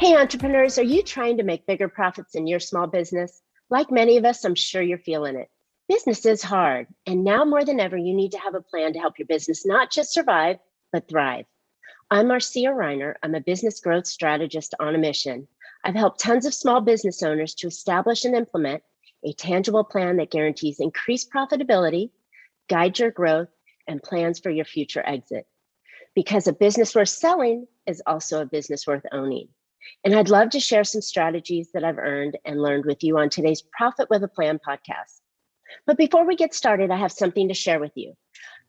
Hey, entrepreneurs, are you trying to make bigger profits in your small business? Like many of us, I'm sure you're feeling it. Business is hard, and now more than ever, you need to have a plan to help your business not just survive, but thrive. I'm Marcia. I'm a business growth strategist on a mission. I've helped tons of small business owners to establish and implement a tangible plan that guarantees increased profitability, guides your growth, and plans for your future exit. Because a business worth selling is also a business worth owning. And I'd love to share some strategies that I've earned and learned with you on today's Profit with a Plan podcast. But before we get started, I have something to share with you.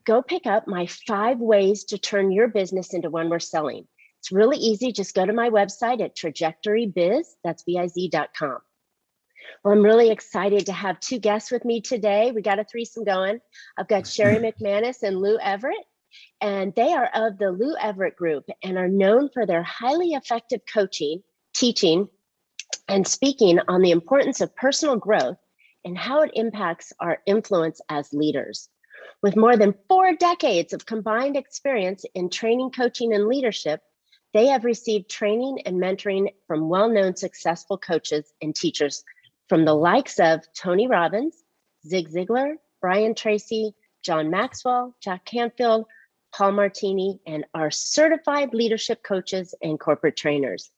Go pick up my 5 ways to turn your business into one worth selling. It's really easy. Just go to my website at trajectorybiz, that's biz.com. Well, I'm really excited to have 2 guests with me today. We got a threesome going. I've got Sherri McManus and Lou Everett. And they are of the Lou Everett Group and are known for their highly effective coaching, teaching, and speaking on the importance of personal growth and how it impacts our influence as leaders. With more than 4 decades of combined experience in training, coaching, and leadership, they have received training and mentoring from well-known successful coaches and teachers from the likes of Tony Robbins, Zig Ziglar, Brian Tracy, John Maxwell, Jack Canfield, Paul Martini, and our certified leadership coaches and corporate trainers.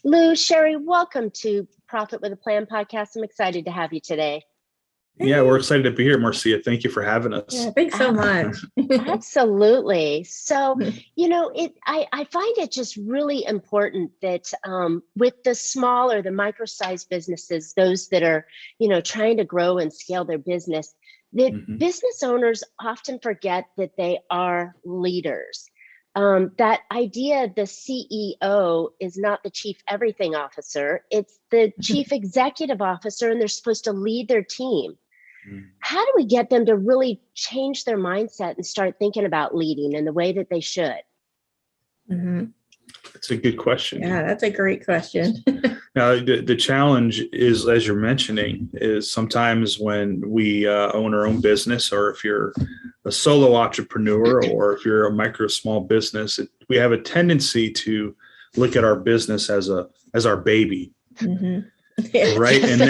Lou, Sherri, welcome to Profit with a Plan podcast. I'm excited to have you today. Yeah, we're excited to be here, Marcia. Thank you for having us. Yeah, thanks so much. Absolutely. So, I find it just really important that with the small or the micro-sized businesses, those that are, trying to grow and scale their business, that business owners often forget that they are leaders. That idea, the CEO is not the chief everything officer, it's the chief executive officer, and they're supposed to lead their team. How do we get them to really change their mindset and start thinking about leading in the way that they should? That's a good question. Yeah, that's a great question. Now, the challenge is, as you're mentioning, is sometimes when we own our own business, or if you're a solo entrepreneur, or if you're a small business, we have a tendency to look at our business as our baby, right? And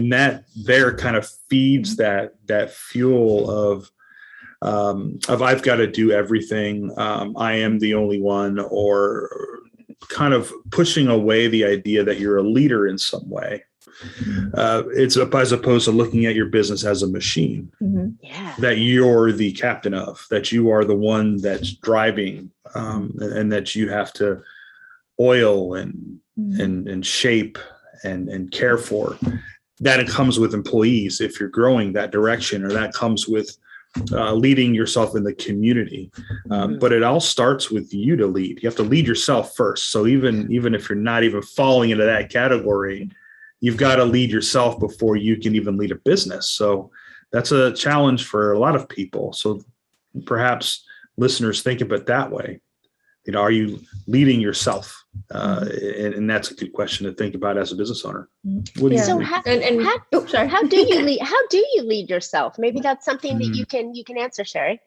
that there kind of feeds that fuel of I've got to do everything. I am the only one, or kind of pushing away the idea that you're a leader in some way. It's as opposed to looking at your business as a machine that you're the captain of, that you are the one that's driving, and that you have to oil and shape and care for. That it comes with employees if you're growing that direction, or that comes with leading yourself in the community. But it all starts with you to lead. You have to lead yourself first. So even if you're not even falling into that category, you've got to lead yourself before you can even lead a business. So that's a challenge for a lot of people. So perhaps listeners think of it that way. Are you leading yourself? And that's a good question to think about as a business owner. What do you think? How do you lead? How do you lead yourself? Maybe that's something that you can answer, Sherri.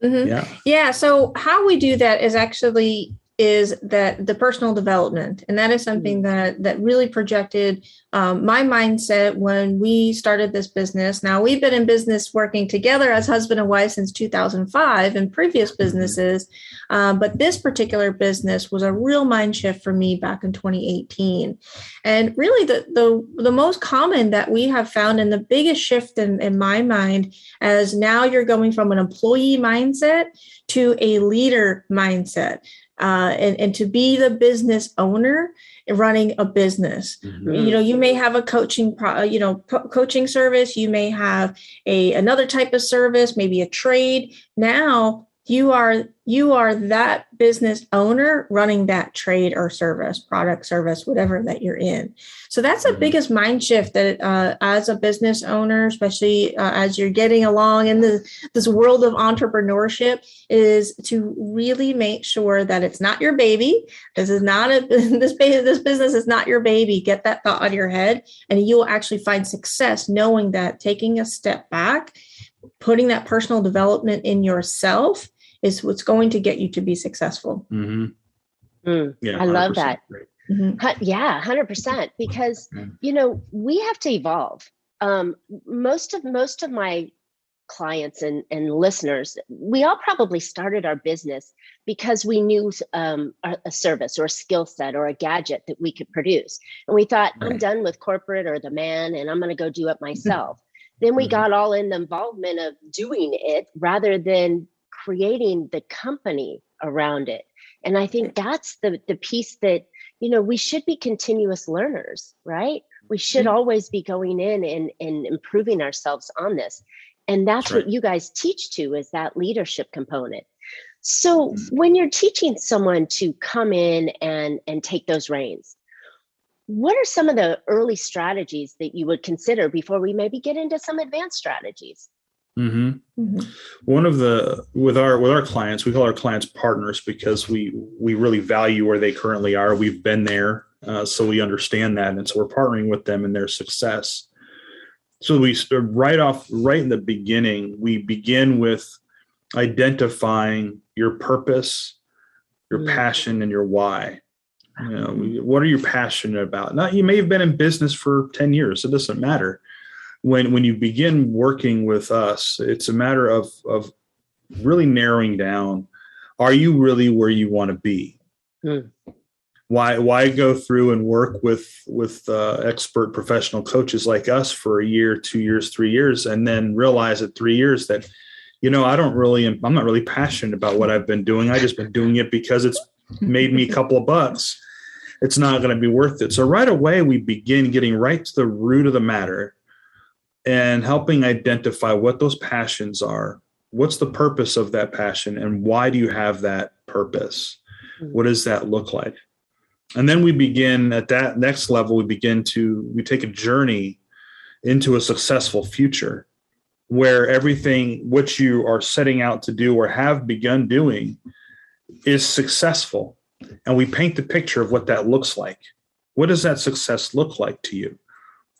Yeah. So how we do that is that the personal development, and that is something that really projected my mindset when we started this business. Now, we've been in business working together as husband and wife since 2005 in previous businesses, but this particular business was a real mind shift for me back in 2018. And really the most common that we have found, and the biggest shift in my mind, as now you're going from an employee mindset to a leader mindset. And to be the business owner running a business. You may have a coaching service. You may have another type of service, maybe a trade. Now you are that business owner running that trade or service, product, service, whatever that you're in. So that's the biggest mind shift that as a business owner, especially as you're getting along in this world of entrepreneurship, is to really make sure that it's not your baby. This business is not your baby. Get that thought out of your head, and you will actually find success knowing that taking a step back, putting that personal development in yourself is what's going to get you to be successful. Yeah, I love 100% that. great. Yeah, 100%. Because, we have to evolve. Most of my clients and listeners, we all probably started our business because we knew a service or a skill set or a gadget that we could produce. And we thought, I'm done with corporate or the man, and I'm going to go do it myself. Then we got all in the involvement of doing it rather than creating the company around it. And I think that's the piece that, we should be continuous learners, right? We should always be going in and improving ourselves on this. And that's what you guys teach to, is that leadership component. So when you're teaching someone to come in and take those reins, what are some of the early strategies that you would consider before we maybe get into some advanced strategies? One of with our clients, we call our clients partners because we really value where they currently are. We've been there, so we understand that, and so we're partnering with them in their success. So we start right in the beginning. We begin with identifying your purpose, your passion, and your why. What are you passionate about? Now, you may have been in business for 10 years. It doesn't matter. When you begin working with us, it's a matter of really narrowing down, are you really where you want to be? Why go through and work with expert professional coaches like us for a year, 2 years, 3 years, and then realize at 3 years that, I'm not really passionate about what I've been doing. I just been doing it because it's made me a couple of bucks. It's not going to be worth it. So right away, we begin getting right to the root of the matter and helping identify what those passions are. What's the purpose of that passion, and why do you have that purpose? What does that look like? And then we begin at that next level, we take a journey into a successful future where everything which you are setting out to do or have begun doing is successful. And we paint the picture of what that looks like. What does that success look like to you?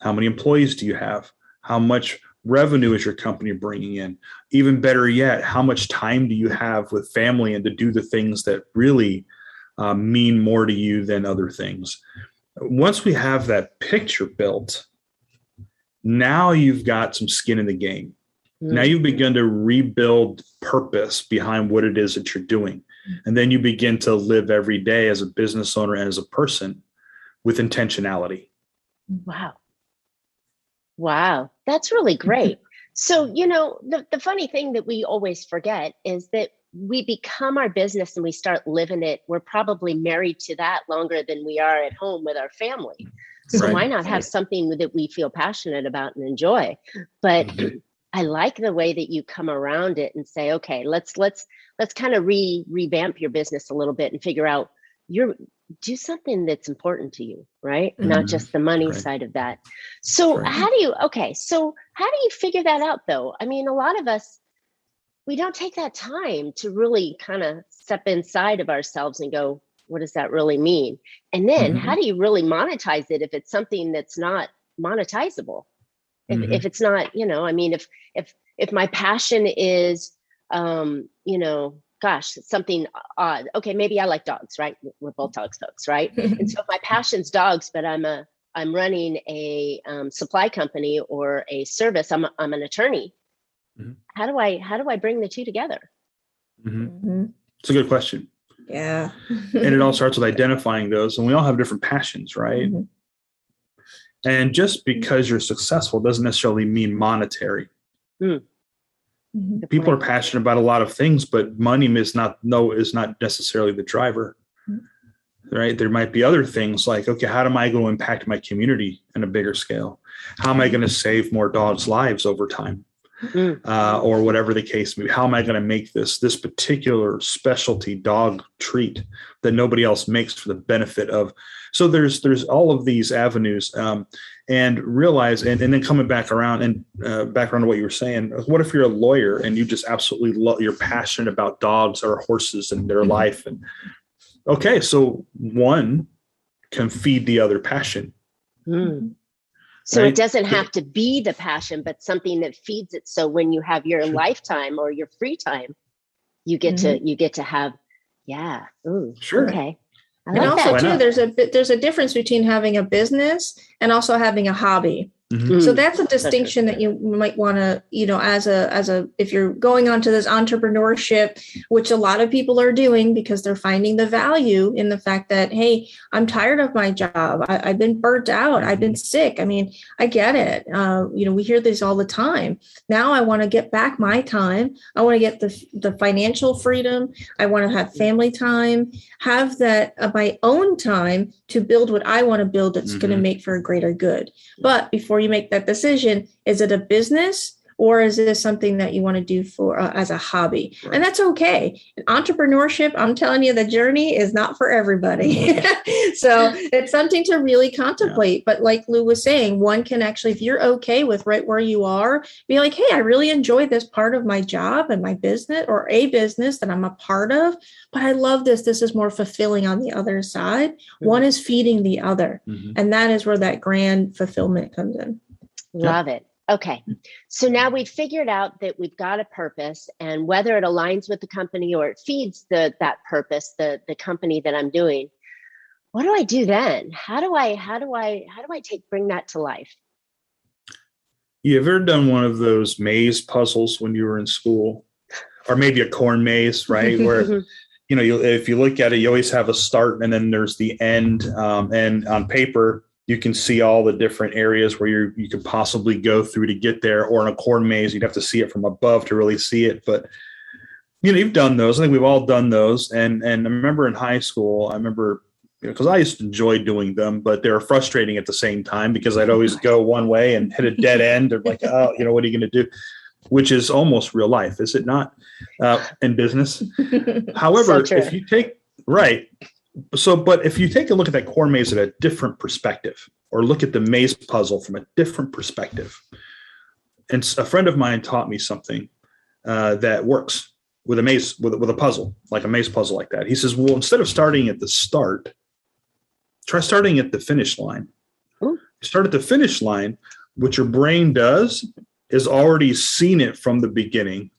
How many employees do you have? How much revenue is your company bringing in? Even better yet, how much time do you have with family and to do the things that really mean more to you than other things? Once we have that picture built, now you've got some skin in the game. Now you've begun to rebuild purpose behind what it is that you're doing. And then you begin to live every day as a business owner and as a person with intentionality. Wow. That's really great. So, the funny thing that we always forget is that we become our business and we start living it. We're probably married to that longer than we are at home with our family. So why not have something that we feel passionate about and enjoy? But I like the way that you come around it and say, okay, let's kind of revamp your business a little bit and figure out do something that's important to you, right? Not just the money side of that. So how do you figure that out though? I mean, a lot of us, we don't take that time to really kind of step inside of ourselves and go, what does that really mean? And then how do you really monetize it if it's something that's not monetizable? If it's not, if my passion is, something odd. Okay, maybe I like dogs, right? We're both dogs folks, right? And so if my passion's dogs, but I'm running a supply company or a service, I'm an attorney. How do I bring the two together? It's a good question. Yeah. And it all starts with identifying those, and we all have different passions, right? And just because you're successful doesn't necessarily mean monetary. People are passionate about a lot of things, but money is not necessarily the driver, right? There might be other things like, okay, how am I going to impact my community in a bigger scale? How am I going to save more dogs' lives over time? Or whatever the case may be. How am I going to make this particular specialty dog treat that nobody else makes for the benefit of? So there's all of these avenues, and realize, and then coming back around to what you were saying. What if you're a lawyer and you just absolutely you're passionate about dogs or horses and their life? And okay, so one can feed the other passion. So it doesn't have to be the passion, but something that feeds it. So when you have your lifetime or your free time, you get to have, okay. I And like also that. too, there's a difference between having a business and also having a hobby. So that's a distinction that you might want to, as a, if you're going on to this entrepreneurship, which a lot of people are doing because they're finding the value in the fact that, hey, I'm tired of my job. I've been burnt out. I've been sick. I mean, I get it. We hear this all the time. Now I want to get back my time. I want to get the financial freedom. I want to have family time, have that my own time to build what I want to build that's going to make for a greater good. But before you make that decision, is it a business or is this something that you want to do for as a hobby? Right. And that's okay. Entrepreneurship, I'm telling you, the journey is not for everybody. So it's something to really contemplate. Yeah. But like Lou was saying, one can actually, if you're okay with right where you are, be like, hey, I really enjoy this part of my job and my business or a business that I'm a part of, but I love this. This is more fulfilling on the other side. Mm-hmm. One is feeding the other. Mm-hmm. And that is where that grand fulfillment comes in. Love it. Okay. So now we've figured out that we've got a purpose, and whether it aligns with the company or it feeds that purpose, the company that I'm doing, what do I do then? How do I bring that to life? You ever done one of those maze puzzles when you were in school, or maybe a corn maze, right? Where, if you look at it, you always have a start and then there's the end. And on paper, you can see all the different areas where you could possibly go through to get there, or in a corn maze, you'd have to see it from above to really see it. But, you've done those. I think we've all done those. And I remember in high school, because I used to enjoy doing them, but they were frustrating at the same time because I'd always go one way and hit a dead end. Or like, what are you going to do? Which is almost real life, is it not? In business. However, if you take, right. But if you take a look at that corn maze at a different perspective, or look at the maze puzzle from a different perspective, and a friend of mine taught me something that works with a maze, with a puzzle, like a maze puzzle like that. He says, well, instead of starting at the start, try starting at the finish line. Ooh. Start at the finish line. What your brain does is already seen it from the beginning,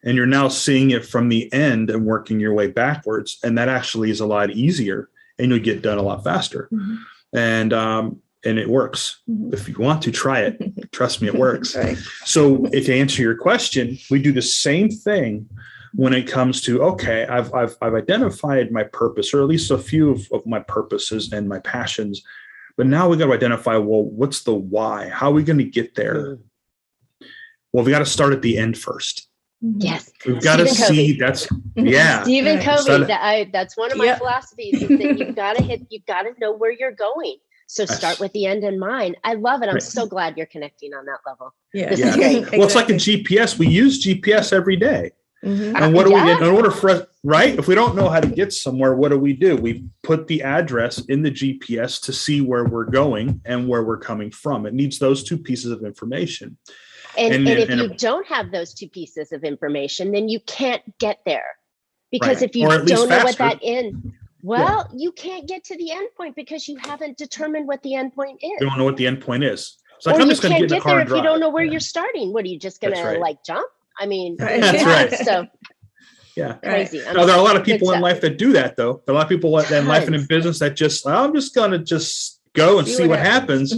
and you're now seeing it from the end and working your way backwards. And that actually is a lot easier, and you'll get done a lot faster. Mm-hmm. And it works. Mm-hmm. If you want to try it, trust me, it works. Right. So if to answer your question, we do the same thing when it comes to, okay, I've identified my purpose, or at least a few of my purposes and my passions, but now we got to identify, well, what's the why? How are we going to get there? Mm-hmm. Well, we got to start at the end first. Yes. We've got to see that's, yeah. Stephen Covey, that's one of my philosophies, is that you've got to know where you're going. So start with the end in mind. I love it. I'm so glad you're connecting on that level. Yeah. This is great. Well, it's like a GPS. We use GPS every day. Mm-hmm. And what do we get in order for us, right? If we don't know how to get somewhere, what do? We put the address in the GPS to see where we're going and where we're coming from. It needs those two pieces of information. And if you don't have those two pieces of information, then you can't get there. Because if you don't know what that end, you can't get to the end point because you haven't determined what the end point is. You don't know what the end point is. It's like, I'm just going to get in the car and drive. If you don't know where you're starting. What are you just going to jump? I mean, that's right. So crazy. Now, there are a lot of people in life that do that, though. There are a lot of people in life and in business that I'm just going to just go and see what happens.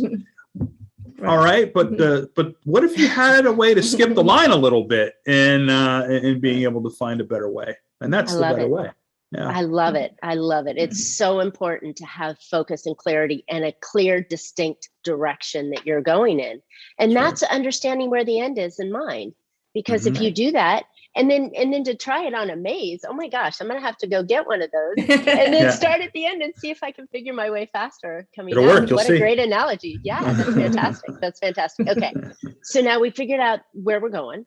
Right. All right, but what if you had a way to skip the line a little bit and being able to find a better way? And that's the better way. Yeah. I love it. It's so important to have focus and clarity and a clear, distinct direction that you're going in. And that's understanding where the end is in mind. Because if you do that, and then to try it on a maze, oh my gosh, I'm going to have to go get one of those and then start at the end and see if I can figure my way faster coming It'll down. Work. You'll what see. A great analogy. Yeah, that's fantastic. That's fantastic. Okay. So now we figured out where we're going.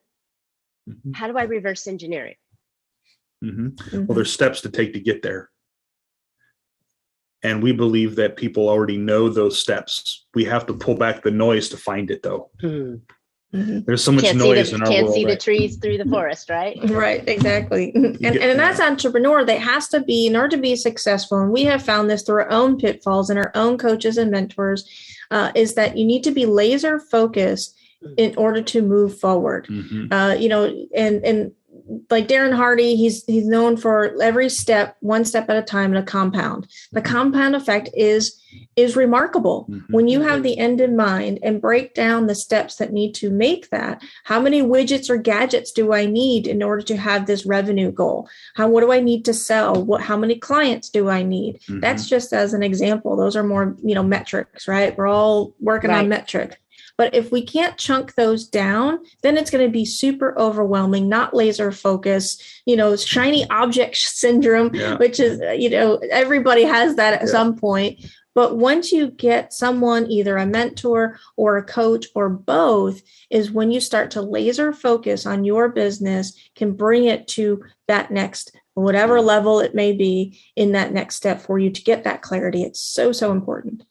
Mm-hmm. How do I reverse engineer it? Mm-hmm. Mm-hmm. Well, there's steps to take to get there. And we believe that people already know those steps. We have to pull back the noise to find it, though. Mm-hmm. Mm-hmm. There's so much noise in our world. Can't see the trees through the forest, right? Right, exactly. And as an entrepreneur, there has to be, in order to be successful, and we have found this through our own pitfalls and our own coaches and mentors, is that you need to be laser focused in order to move forward. Mm-hmm. And like Darren Hardy, he's known for every step, one step at a time in a compound. The compound effect is remarkable. When you have the end in mind and break down the steps that need to make that. How many widgets or gadgets do I need in order to have this revenue goal? What do I need to sell? How many clients do I need? That's just as an example. Those are more, metrics, right? We're all working on metrics. But if we can't chunk those down, then it's going to be super overwhelming, not laser focus, shiny object syndrome, which is, everybody has that at some point. But once you get someone, either a mentor or a coach or both, is when you start to laser focus on your business, can bring it to that next, whatever level it may be, in that next step for you to get that clarity. It's so, so important.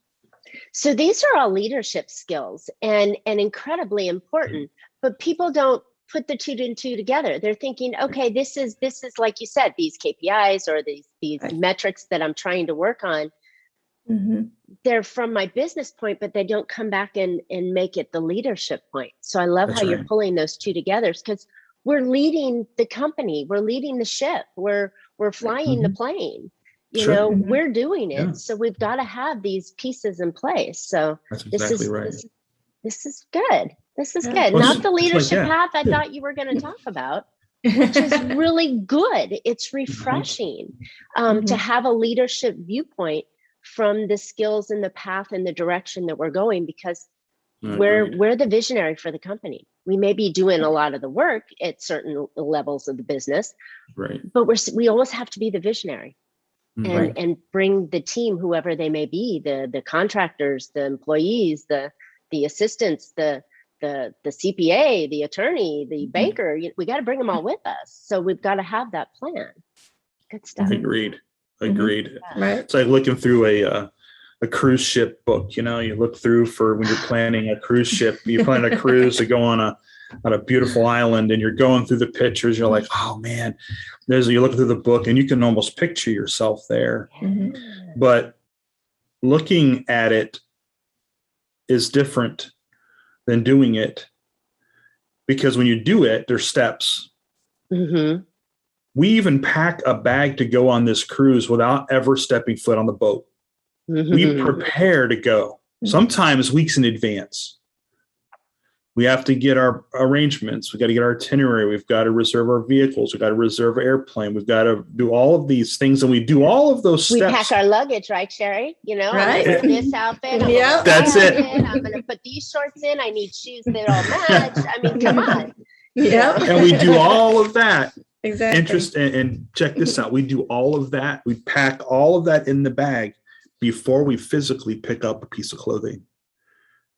So these are all leadership skills and incredibly important, but people don't put the two and two together. They're thinking, okay, this is like you said, these KPIs or these metrics that I'm trying to work on. They're from my business point, but they don't come back and make it the leadership point. So I love how you're pulling those two together, because we're leading the company, we're leading the ship, we're flying the plane. We're doing it. Yeah. So we've got to have these pieces in place. So that's exactly right. This is good. This is good. Not the leadership path I thought you were going to talk about, which is really good. It's refreshing to have a leadership viewpoint from the skills and the path and the direction that we're going, because we're the visionary for the company. We may be doing a lot of the work at certain levels of the business, but we always have to be the visionary. And bring the team, whoever they may be, the contractors, the employees, the assistants, the CPA, the attorney, the banker. We got to bring them all with us. So we've got to have that plan. Good stuff. Agreed. Right. It's like looking through a cruise ship book. You look through for when you're planning a cruise ship. You plan a cruise to go on a beautiful island, and you're going through the pictures. You're like, oh man, you look through the book and you can almost picture yourself there. But looking at it is different than doing it, because when you do it, there's steps. We even pack a bag to go on this cruise without ever stepping foot on the boat. We prepare to go, sometimes weeks in advance. We have to get our arrangements. We got to get our itinerary. We've got to reserve our vehicles. We've got to reserve an airplane. We've got to do all of these things. And we do all of those steps. We pack our luggage, right, Sherry? Right. I'm going to put this outfit. That's it. I'm going to put these shorts in. I need shoes that all match. I mean, come on. And we do all of that. Exactly. And check this out. We do all of that. We pack all of that in the bag before we physically pick up a piece of clothing.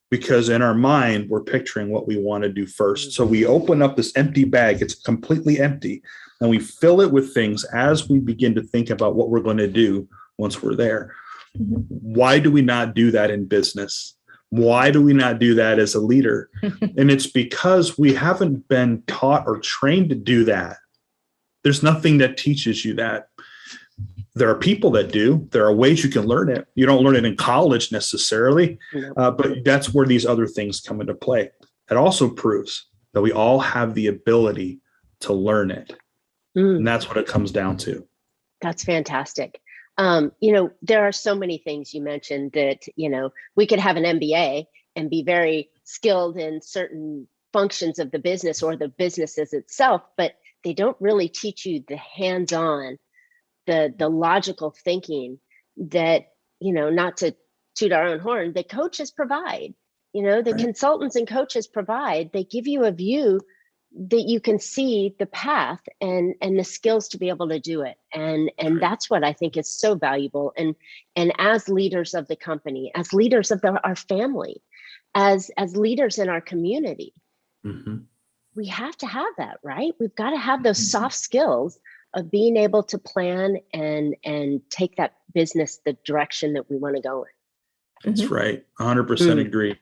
Because in our mind, we're picturing what we want to do first. So we open up this empty bag. It's completely empty. And we fill it with things as we begin to think about what we're going to do once we're there. Why do we not do that in business? Why do we not do that as a leader? And it's because we haven't been taught or trained to do that. There's nothing that teaches you that. There are people that do. There are ways you can learn it. You don't learn it in college necessarily, but that's where these other things come into play. It also proves that we all have the ability to learn it. And that's what it comes down to. That's fantastic. There are so many things you mentioned that, we could have an MBA and be very skilled in certain functions of the business or the businesses itself, but they don't really teach you the hands-on, the logical thinking that, not to toot our own horn, the coaches provide, the consultants and coaches provide. They give you a view that you can see the path and the skills to be able to do it. And that's what I think is so valuable. And as leaders of the company, as leaders of our family, as leaders in our community, we have to have that, right? We've got to have those soft skills of being able to plan and take that business the direction that we want to go in. That's right. 100% agree.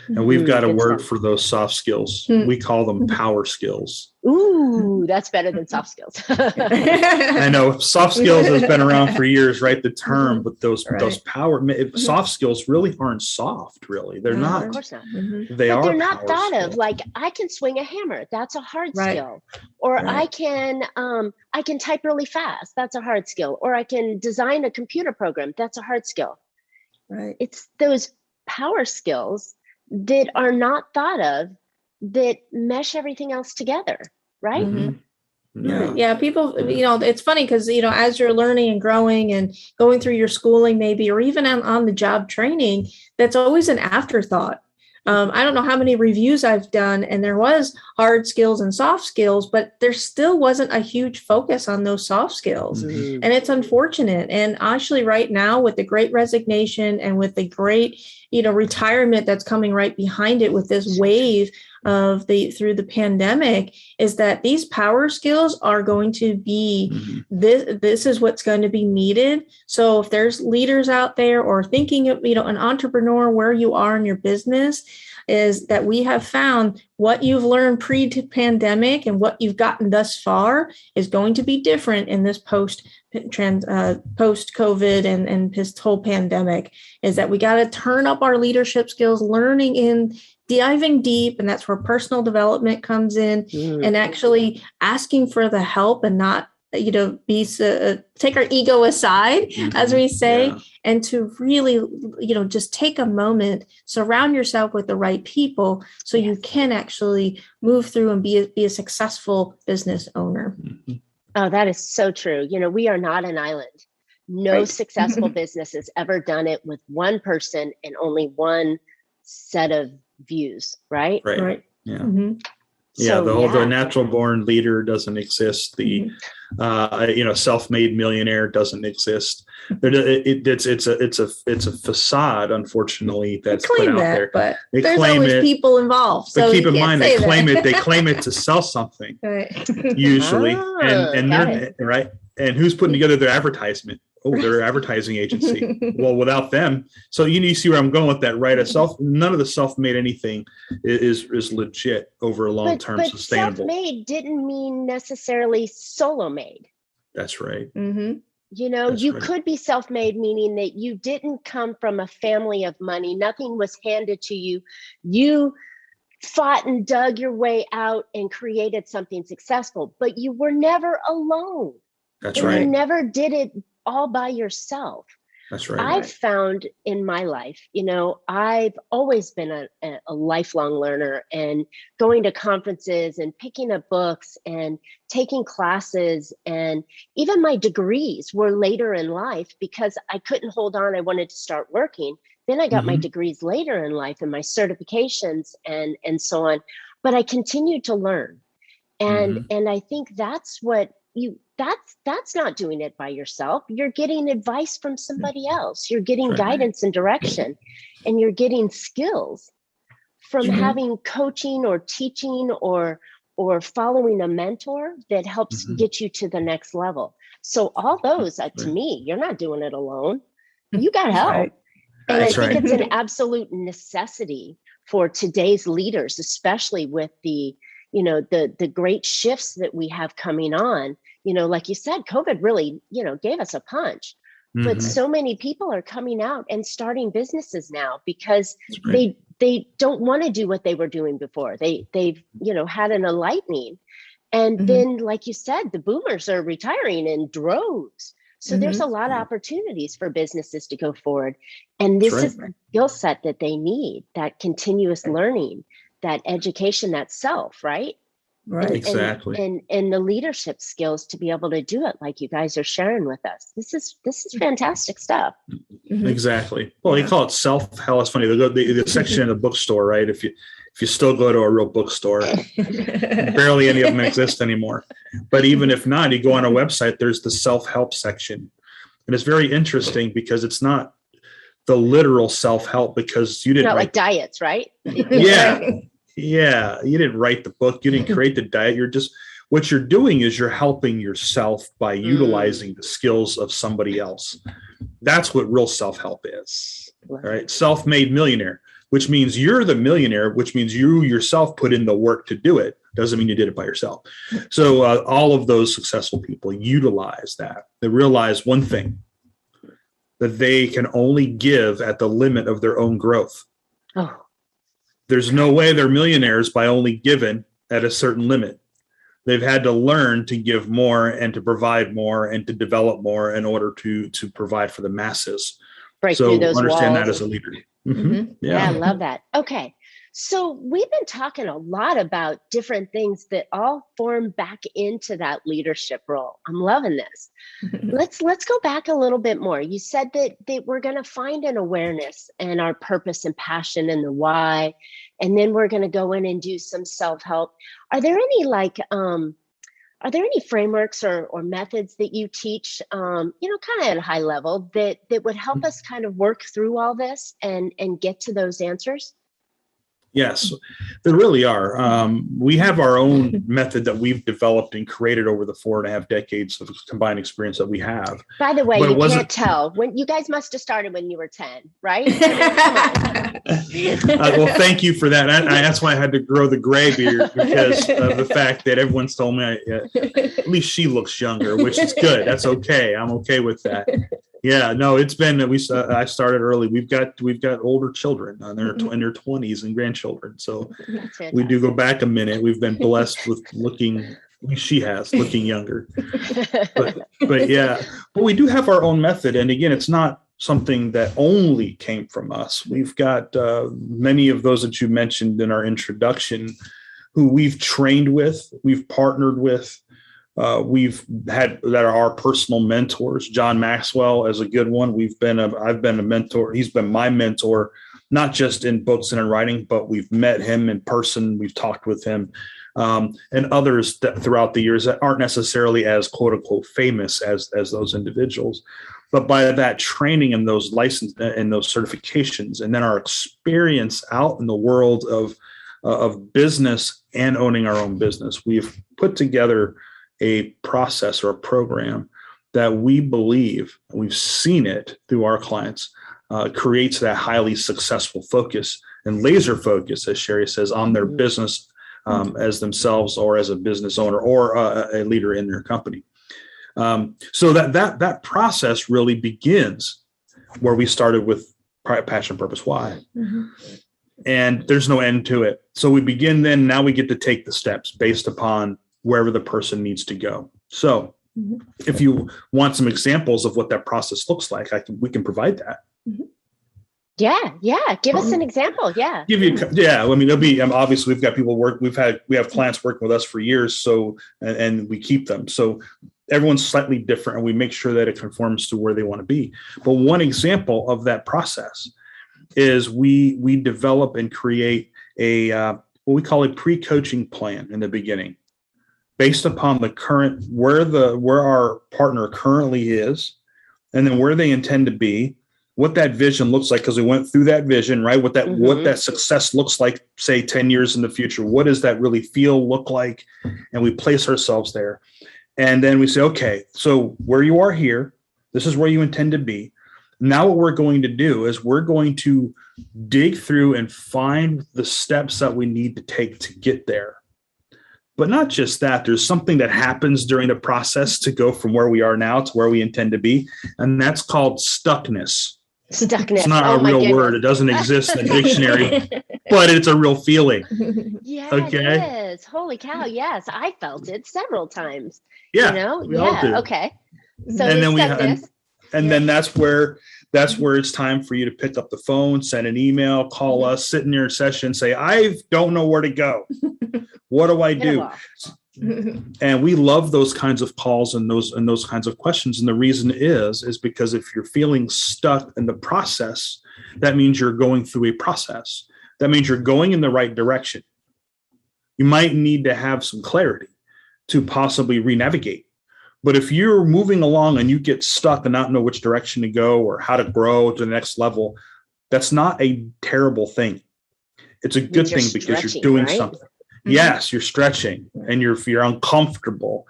And we've got a Good word stuff. for those soft skills. We call them power skills. Ooh, that's better than soft skills. I know soft skills has been around for years, right? The term, but those power soft skills really aren't soft. Really, they're No, not. of course not. They but are. They're not power thought of skills. like I can swing a hammer. That's a hard Right. skill. Or Right. I can type really fast. That's a hard skill. Or I can design a computer program. That's a hard skill. Right. It's those power skills that are not thought of that mesh everything else together, right? Yeah. Yeah. People, it's funny because, as you're learning and growing and going through your schooling, maybe, or even on the job training, that's always an afterthought. I don't know how many reviews I've done, and there was hard skills and soft skills, but there still wasn't a huge focus on those soft skills. And it's unfortunate. And actually right now with the great resignation and with the great, retirement that's coming right behind it with this wave of through the pandemic, is that these power skills are going to be this is what's going to be needed. So if there's leaders out there or thinking of, an entrepreneur where you are in your business, is that we have found what you've learned pre-pandemic and what you've gotten thus far is going to be different in this post-COVID and this whole pandemic, is that we got to turn up our leadership skills, learning in diving deep. And that's where personal development comes in, and actually asking for the help and not, take our ego aside, as we say, and to really, just take a moment, surround yourself with the right people so you can actually move through and be a successful business owner. Oh, that is so true. We are not an island. No successful business has ever done it with one person and only one set of views, right? Right. Yeah. So, the natural born leader doesn't exist. The self-made millionaire doesn't exist. It's a facade, unfortunately, that's put out there. But there's always people involved. But so keep in mind they claim that. They claim it to sell something, usually, and they're right. And who's putting together their advertisement? Oh, they're an advertising agency. Well, without them, so you see where I'm going with that, right? None of the self-made anything is legit over a long term sustainable. Self-made didn't mean necessarily solo-made. That's right. You could be self-made, meaning that you didn't come from a family of money. Nothing was handed to you. You fought and dug your way out and created something successful, but you were never alone. That's right. You never did it all by yourself. That's right. I've found in my life, I've always been a lifelong learner, and going to conferences and picking up books and taking classes, and even my degrees were later in life because I couldn't hold on. I wanted to start working. Then I got my degrees later in life and my certifications and so on. But I continued to learn. And I think that's what that's not doing it by yourself. You're getting advice from somebody else. You're getting guidance and direction, and you're getting skills from having coaching or teaching or following a mentor that helps get you to the next level. So all those, to me, you're not doing it alone. You got help. And I think it's an absolute necessity for today's leaders, especially with the great shifts that we have coming on. Like you said, COVID really, gave us a punch. But so many people are coming out and starting businesses now because they don't want to do what they were doing before. They've had an enlightening. And then, like you said, the boomers are retiring in droves. So there's a lot of opportunities for businesses to go forward. And this is the skill set that they need, that continuous learning, that education, that self, right? Right. Exactly. And the leadership skills to be able to do it like you guys are sharing with us. This is fantastic stuff. Exactly. Well, they call it self-help. It's funny. The section in the bookstore, right? If you still go to a real bookstore, barely any of them exist anymore. But even if not, you go on a website, there's the self-help section. And it's very interesting because it's not the literal self-help, because you didn't not like diets, right? Yeah. You didn't write the book. You didn't create the diet. What you're doing is you're helping yourself by utilizing the skills of somebody else. That's what real self-help is. Right. Self-made millionaire. which means you're the millionaire, which means you yourself put in the work to do it. Doesn't mean you did it by yourself. So all of those successful people utilize that. They realize one thing, that they can only give at the limit of their own growth. Oh. There's no way they're millionaires by only giving at a certain limit. They've had to learn to give more and to provide more and to develop more in order to provide for the masses. Break so through those understand walls. that as a leader. Yeah, I love that. Okay. So we've been talking a lot about different things that all form back into that leadership role. I'm loving this. Let's go back a little bit more. You said that we're going to find an awareness and our purpose and passion and the why, and then we're going to go in and do some self-help. Are there any frameworks or methods that you teach, kind of at a high level that would help us kind of work through all this and get to those answers? Yes, there really are. We have our own method that we've developed and created over the 4.5 decades of combined experience that we have. By the way, you can't tell. When you guys must have started when you were 10, right? Well, thank you for that. That's why I had to grow the gray beard, because of the fact that everyone's told me at least she looks younger, which is good. That's okay. I'm okay with that. Yeah, no, it's been I started early. We've got older children. They're in their 20s and grandchildren. So we do go back a minute. We've been blessed with looking younger. But yeah, but we do have our own method. And again, it's not something that only came from us. We've got many of those that you mentioned in our introduction who we've trained with, we've partnered with. We've had that are our personal mentors. John Maxwell is a good one. I've been a mentor. He's been my mentor, not just in books and in writing, but we've met him in person. We've talked with him, and others that throughout the years that aren't necessarily as quote unquote famous as those individuals. But by that training and those license and those certifications, and then our experience out in the world of business and owning our own business, we've put together a process or a program that we believe, we've seen it through our clients, creates that highly successful focus and laser focus, as Sherri says, on their business as themselves or as a business owner or a leader in their company. So that process really begins where we started with passion, purpose, why. And there's no end to it. So we begin then, now we get to take the steps based upon wherever the person needs to go. So if you want some examples of what that process looks like, we can provide that. Yeah. Give us an example. Yeah. I mean, there'll be, obviously we've got people we have clients working with us for years. So, and we keep them. So everyone's slightly different and we make sure that it conforms to where they want to be. But one example of that process is we develop and create what we call a pre-coaching plan in the beginning, based upon the current, where our partner currently is, and then where they intend to be, what that vision looks like, because we went through that vision, right? What that success looks like, say 10 years in the future. What does that really look like? And we place ourselves there. And then we say, okay, so where you are here, this is where you intend to be. Now what we're going to do is we're going to dig through and find the steps that we need to take to get there. But not just that, there's something that happens during the process to go from where we are now to where we intend to be. And that's called stuckness. It's not a real word. It doesn't exist in the dictionary, but it's a real feeling. Yeah, okay? It is. Holy cow. Yes. I felt it several times. Yeah. We all do. Okay. So and then that's where it's time for you to pick up the phone, send an email, call us, sit in your session, say, I don't know where to go. What do I do? And we love those kinds of calls and those kinds of questions. And the reason is because if you're feeling stuck in the process, that means you're going through a process. That means you're going in the right direction. You might need to have some clarity to possibly re-navigate. But if you're moving along and you get stuck and not know which direction to go or how to grow to the next level, that's not a terrible thing. It's a good thing because you're doing something. Yes, you're stretching and you're uncomfortable.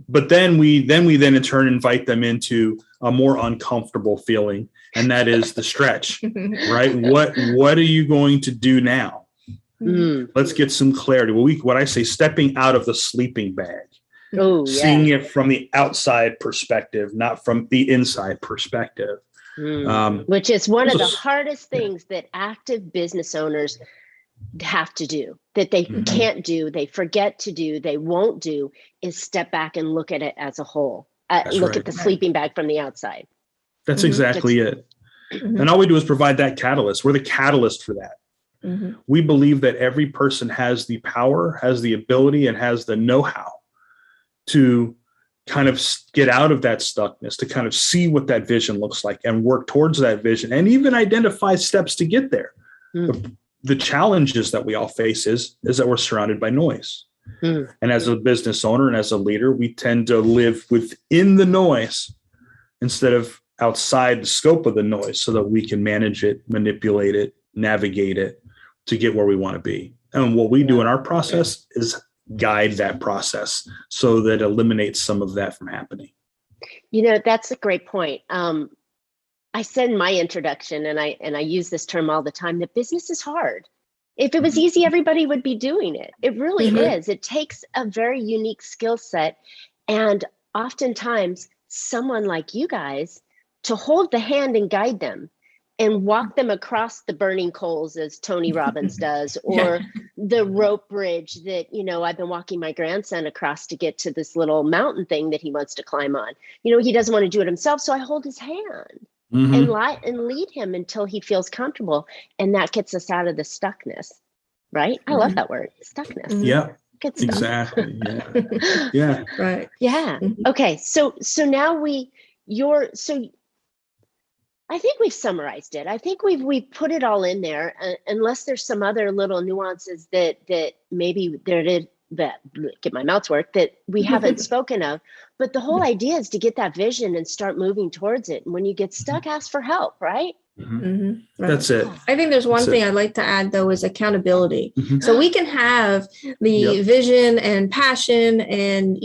But then we in turn invite them into a more uncomfortable feeling, and that is the stretch, right? What are you going to do now? Let's get some clarity. What I say, stepping out of the sleeping bag, seeing it from the outside perspective, not from the inside perspective. Which is one of the hardest things that active business owners have to do, that they can't do, they forget to do, they won't do, is step back and look at it as a whole. Look at the sleeping bag from the outside. That's exactly it. And all we do is provide that catalyst. We're the catalyst for that. We believe that every person has the power, has the ability, and has the know-how to kind of get out of that stuckness, to kind of see what that vision looks like and work towards that vision, and even identify steps to get there. The challenges that we all face is that we're surrounded by noise. And as a business owner and as a leader, we tend to live within the noise instead of outside the scope of the noise, so that we can manage it, manipulate it, navigate it to get where we want to be. And what we do in our process is guide that process so that it eliminates some of that from happening. That's a great point. I said in my introduction, and I use this term all the time, that business is hard. If it was easy, everybody would be doing it. It really is. It takes a very unique skill set, and oftentimes someone like you guys to hold the hand and guide them and walk them across the burning coals, as Tony Robbins does, or the rope bridge that, I've been walking my grandson across to get to this little mountain thing that he wants to climb on. He doesn't want to do it himself, so I hold his hand and lead him until he feels comfortable. And that gets us out of the stuckness, right? I love that word, stuckness. Yeah, Good stuff. Exactly. Yeah. Right. Yeah. Okay. So now I think we've summarized it. I think we've put it all in there, unless there's some other little nuances that maybe that get my mouth work that we haven't spoken of. But the whole idea is to get that vision and start moving towards it. And when you get stuck, ask for help, right? Right. That's it. I think there's one thing I'd like to add, though, is accountability. So we can have the vision and passion, and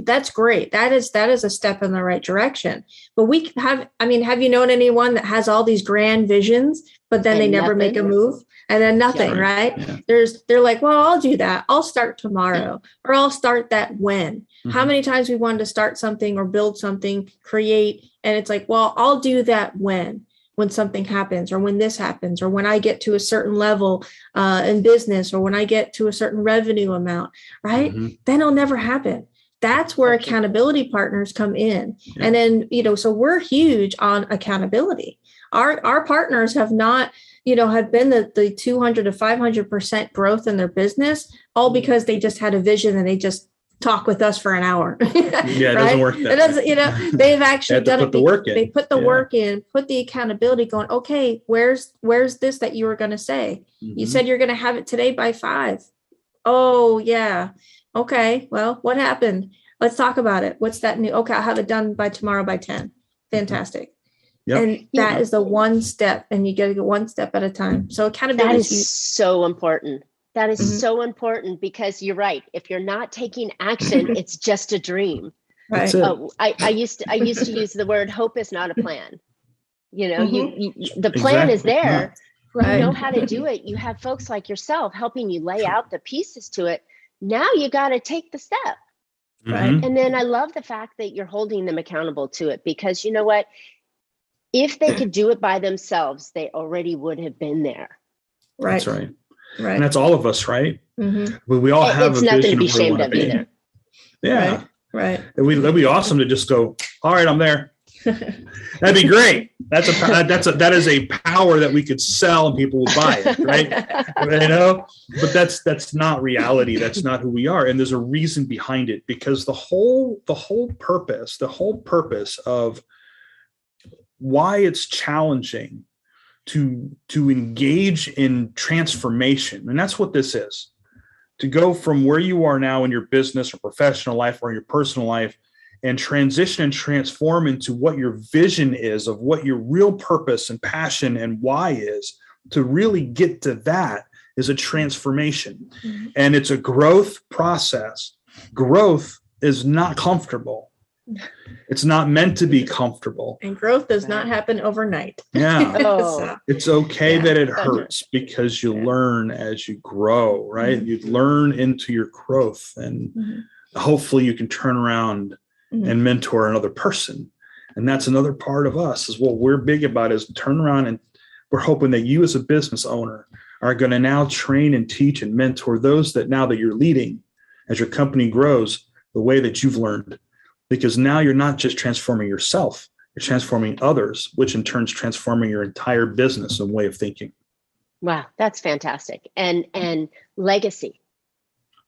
that's great. That is a step in the right direction. But we have you known anyone that has all these grand visions, but then they never make a move, and then nothing, right? Yeah. They're like, well, I'll do that. I'll start tomorrow, or I'll start that when. How many times we wanted to start something or build something, create, and it's like, well, I'll do that when something happens, or when this happens, or when I get to a certain level in business, or when I get to a certain revenue amount, right? Then it'll never happen. That's where accountability partners come in. Yeah. And then, so we're huge on accountability. Our partners have not, have been the 200 to 500% growth in their business, all because they just had a vision and they just talk with us for an hour. Yeah, it doesn't work that way. They've actually done it. They put the work in, put the accountability going, okay, where's this that you were going to say? You said you're going to have it today by 5. Oh yeah. Okay. Well, what happened? Let's talk about it. What's that new? Okay. I'll have it done by tomorrow by 10. Fantastic. Yep. And that is the one step, and you got to go one step at a time. So accountability is so important. That is so important, because you're right. If you're not taking action, it's just a dream. Right. I used to use the word hope is not a plan. The plan is there. Right. You know how to do it. You have folks like yourself helping you lay out the pieces to it. Now you got to take the step. Right. And then I love the fact that you're holding them accountable to it, because you know what? If they could do it by themselves, they already would have been there. Right. That's right. Right. And that's all of us, right? We all have it's a nothing vision to be ashamed of either. Yeah. Right. That'd be awesome to just go, all right, I'm there. That'd be great. That is a power that we could sell and people would buy it, right? But that's not reality. That's not who we are. And there's a reason behind it, because the whole purpose of why it's challenging to engage in transformation. And that's what this is. To go from where you are now in your business or professional life or your personal life and transition and transform into what your vision is, of what your real purpose and passion and why is, to really get to that is a transformation. And it's a growth process. Growth is not comfortable. It's not meant to be comfortable. And growth does not happen overnight. Yeah. Oh. It's okay that it hurts because you learn as you grow, right? You learn into your growth, and hopefully you can turn around and mentor another person. And that's another part of us, is what we're big about, is turn around, and we're hoping that you as a business owner are going to now train and teach and mentor those that now that you're leading as your company grows the way that you've learned. Because now you're not just transforming yourself, you're transforming others, which in turn is transforming your entire business and way of thinking. Wow, that's fantastic. And legacy.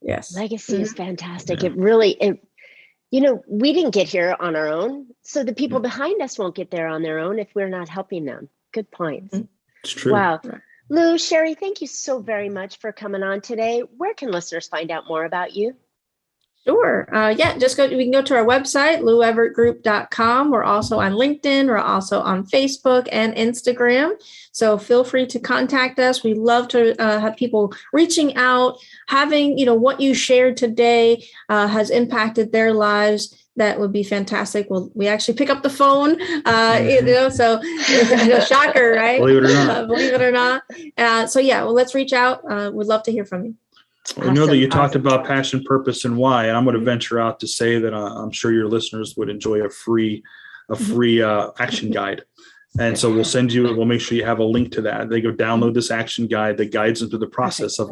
Yes. Legacy is fantastic. Yeah. It really, we didn't get here on our own. So the people behind us won't get there on their own if we're not helping them. Good points. It's true. Wow. Lou, Sherri, thank you so very much for coming on today. Where can listeners find out more about you? Sure. We can go to our website, loueverettgroup.com. We're also on LinkedIn. We're also on Facebook and Instagram. So feel free to contact us. We love to have people reaching out, having, what you shared today has impacted their lives. That would be fantastic. Well, we actually pick up the phone, so shocker, right? Believe it or not. Let's reach out. We'd love to hear from you. I know that you talked about passion, purpose, and why, and I'm going to venture out to say that I'm sure your listeners would enjoy a free action guide. And so we'll make sure you have a link to that. They go download this action guide that guides them through the process of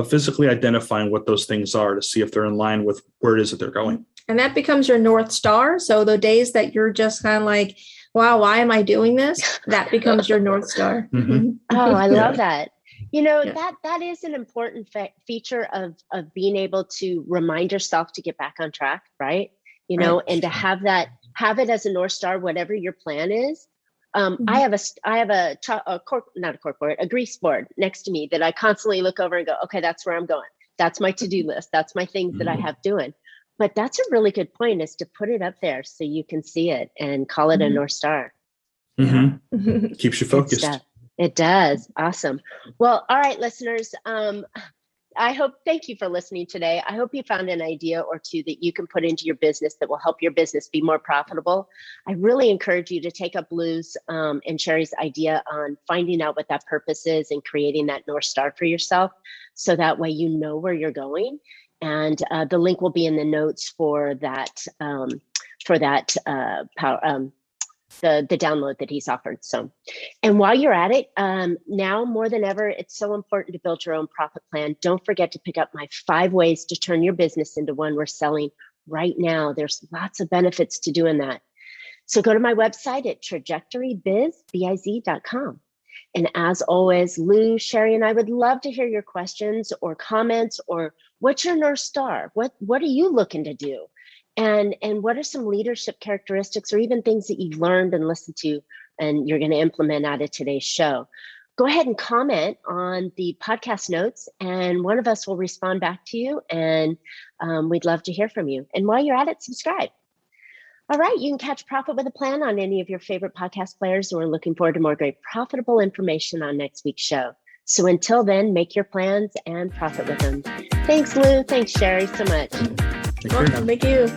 physically identifying what those things are to see if they're in line with where it is that they're going. And that becomes your North Star. So the days that you're just kind of like, wow, why am I doing this? That becomes your North Star. Oh, I love that. That is an important feature of being able to remind yourself to get back on track, right? And to have it as a North Star, whatever your plan is. I have a grease board next to me that I constantly look over and go, okay, that's where I'm going. That's my to-do list. That's my things that I have doing. But that's a really good point, is to put it up there so you can see it and call it a North Star. Keeps you focused. It does. Awesome. Well, all right, listeners. Thank you for listening today. I hope you found an idea or two that you can put into your business that will help your business be more profitable. I really encourage you to take up Lou's and Sherri's idea on finding out what that purpose is and creating that North Star for yourself. So that way you know where you're going. And the link will be in the notes for that the download that he's offered. So, and while you're at it, now more than ever, it's so important to build your own profit plan. Don't forget to pick up my 5 ways to turn your business into one worth selling right now. There's lots of benefits to doing that. So go to my website at trajectorybiz.com. And as always, Lou, Sherri, and I would love to hear your questions or comments, or what's your North Star? What are you looking to do? And what are some leadership characteristics or even things that you've learned and listened to and you're going to implement out of today's show? Go ahead and comment on the podcast notes, and one of us will respond back to you, and we'd love to hear from you. And while you're at it, subscribe. All right, you can catch Profit with a Plan on any of your favorite podcast players, and we're looking forward to more great profitable information on next week's show. So until then, make your plans and profit with them. Thanks, Lou. Thanks, Sherri, so much. Welcome. Thank you.